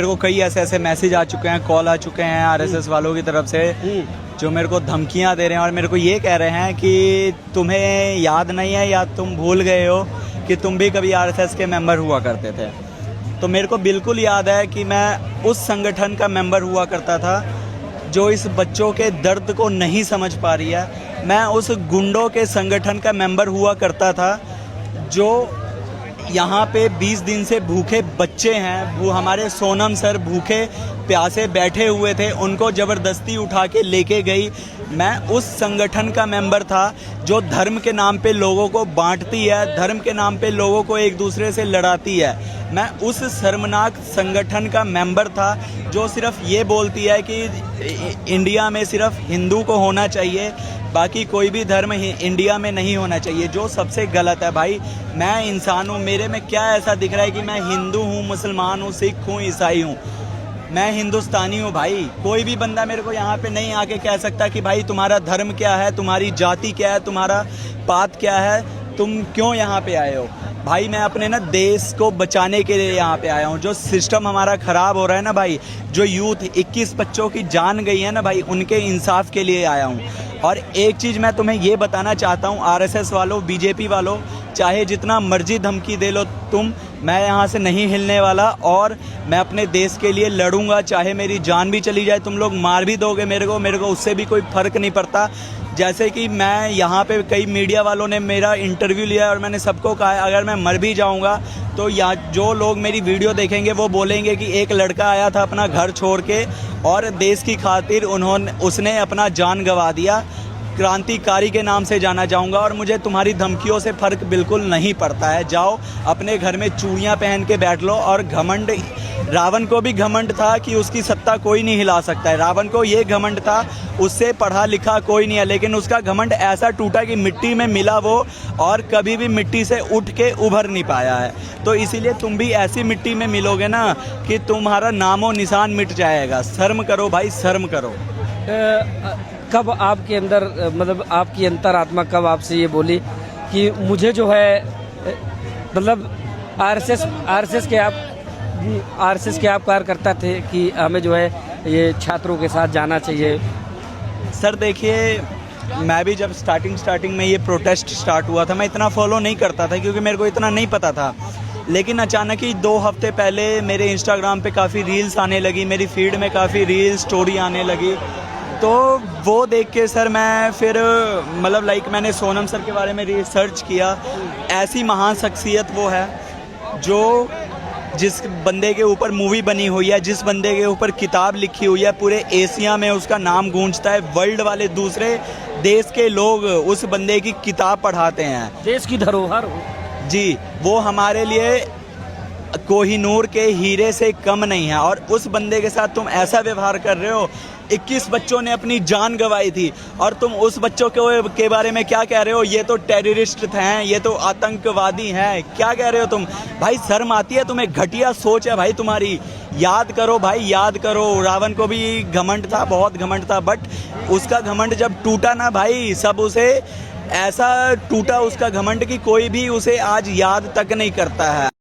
मेरे को कई ऐसे मैसेज आ चुके हैं, कॉल आ चुके हैं आरएसएस वालों की तरफ से, जो मेरे को धमकियां दे रहे हैं और मेरे को ये कह रहे हैं कि तुम्हें याद नहीं है या तुम भूल गए हो कि तुम भी कभी आरएसएस के मेंबर हुआ करते थे। तो मेरे को बिल्कुल याद है कि मैं उस संगठन का मेंबर हुआ करता था जो इस बच्चों के दर्द को नहीं समझ पा रही है। मैं उस गुंडों के संगठन का मेंबर हुआ करता था जो यहाँ पे 20 दिन से भूखे बच्चे हैं, वो हमारे सोनम सर भूखे प्यासे बैठे हुए थे, उनको ज़बरदस्ती उठा के लेके गई। मैं उस संगठन का मेंबर था जो धर्म के नाम पे लोगों को बांटती है, धर्म के नाम पे लोगों को एक दूसरे से लड़ाती है। मैं उस शर्मनाक संगठन का मेंबर था जो सिर्फ ये बोलती है कि इंडिया में सिर्फ हिंदू को होना चाहिए, बाकी कोई भी धर्म इंडिया में नहीं होना चाहिए, जो सबसे गलत है। भाई मैं इंसान हूँ, मेरे में क्या ऐसा दिख रहा है कि मैं हिंदू हूँ, मुसलमान हूँ, सिख हूँ, ईसाई हूँ? मैं हिंदुस्तानी हूँ भाई। कोई भी बंदा मेरे को यहाँ पे नहीं आके कह सकता कि भाई तुम्हारा धर्म क्या है, तुम्हारी जाति क्या है, तुम्हारा पात क्या है, तुम क्यों यहाँ पे आए हो। भाई मैं अपने ना देश को बचाने के लिए यहाँ पे आया हूँ। जो सिस्टम हमारा ख़राब हो रहा है ना भाई, जो यूथ 21 बच्चों की जान गई है ना भाई, उनके इंसाफ के लिए आया हूँ। और एक चीज़ मैं तुम्हें ये बताना चाहता हूँ, आरएसएस वालों, बीजेपी वालों, चाहे जितना मर्जी धमकी दे लो तुम, मैं यहाँ से नहीं हिलने वाला और मैं अपने देश के लिए लड़ूंगा। चाहे मेरी जान भी चली जाए, तुम लोग मार भी दोगे मेरे को उससे भी कोई फ़र्क नहीं पड़ता। जैसे कि मैं यहाँ पे कई मीडिया वालों ने मेरा इंटरव्यू लिया और मैंने सबको कहा है अगर मैं मर भी जाऊँगा तो यहाँ जो लोग मेरी वीडियो देखेंगे वो बोलेंगे कि एक लड़का आया था अपना घर छोड़ के और देश की खातिर उसने अपना जान गंवा दिया। क्रांतिकारी के नाम से जाना चाहूँगा और मुझे तुम्हारी धमकियों से फ़र्क बिल्कुल नहीं पड़ता है। जाओ अपने घर में चूड़ियाँ पहन के बैठ लो। और घमंड, रावण को भी घमंड था कि उसकी सत्ता कोई नहीं हिला सकता है। रावण को ये घमंड था, उससे पढ़ा लिखा कोई नहीं है, लेकिन उसका घमंड ऐसा टूटा कि मिट्टी में मिला वो और कभी भी मिट्टी से उठ के उभर नहीं पाया है। तो इसीलिए तुम भी ऐसी मिट्टी में मिलोगे ना कि तुम्हारा नामो निशान मिट जाएगा। शर्म करो भाई, शर्म करो। कब आपके अंदर, मतलब आपकी अंतरात्मा कब आपसे ये बोली कि मुझे जो है, मतलब आरएसएस के आप कार्यकर्ता थे कि हमें जो है ये छात्रों के साथ जाना चाहिए? सर देखिए, मैं भी जब स्टार्टिंग में ये प्रोटेस्ट स्टार्ट हुआ था, मैं इतना फॉलो नहीं करता था क्योंकि मेरे को इतना नहीं पता था। लेकिन अचानक ही 2 हफ्ते पहले मेरे इंस्टाग्राम पे काफ़ी रील्स आने लगी, मेरी फीड में काफ़ी रील स्टोरी आने लगी। तो वो देख के सर मैं फिर मतलब मैंने सोनम सर के बारे में रिसर्च किया। ऐसी महान शख्सियत वो है जो जिस बंदे के ऊपर मूवी बनी हुई है, जिस बंदे के ऊपर किताब लिखी हुई है, पूरे एशिया में उसका नाम गूंजता है। वर्ल्ड वाले दूसरे देश के लोग उस बंदे की किताब पढ़ाते हैं। देश की धरोहर जी, वो हमारे लिए कोहिनूर के हीरे से कम नहीं है। और उस बंदे के साथ तुम ऐसा व्यवहार कर रहे हो। 21 बच्चों ने अपनी जान गंवाई थी और तुम उस बच्चों के बारे में क्या कह रहे हो? ये तो टेररिस्ट हैं, ये तो आतंकवादी हैं, क्या कह रहे हो तुम? भाई शर्म आती है तुम्हें? घटिया सोच है भाई तुम्हारी। याद करो भाई, याद करो। रावण को भी घमंड था, बहुत घमंड था, बट उसका घमंड जब टूटा ना भाई, सब उसे ऐसा टूटा उसका घमंड कि कोई भी उसे आज याद तक नहीं करता है।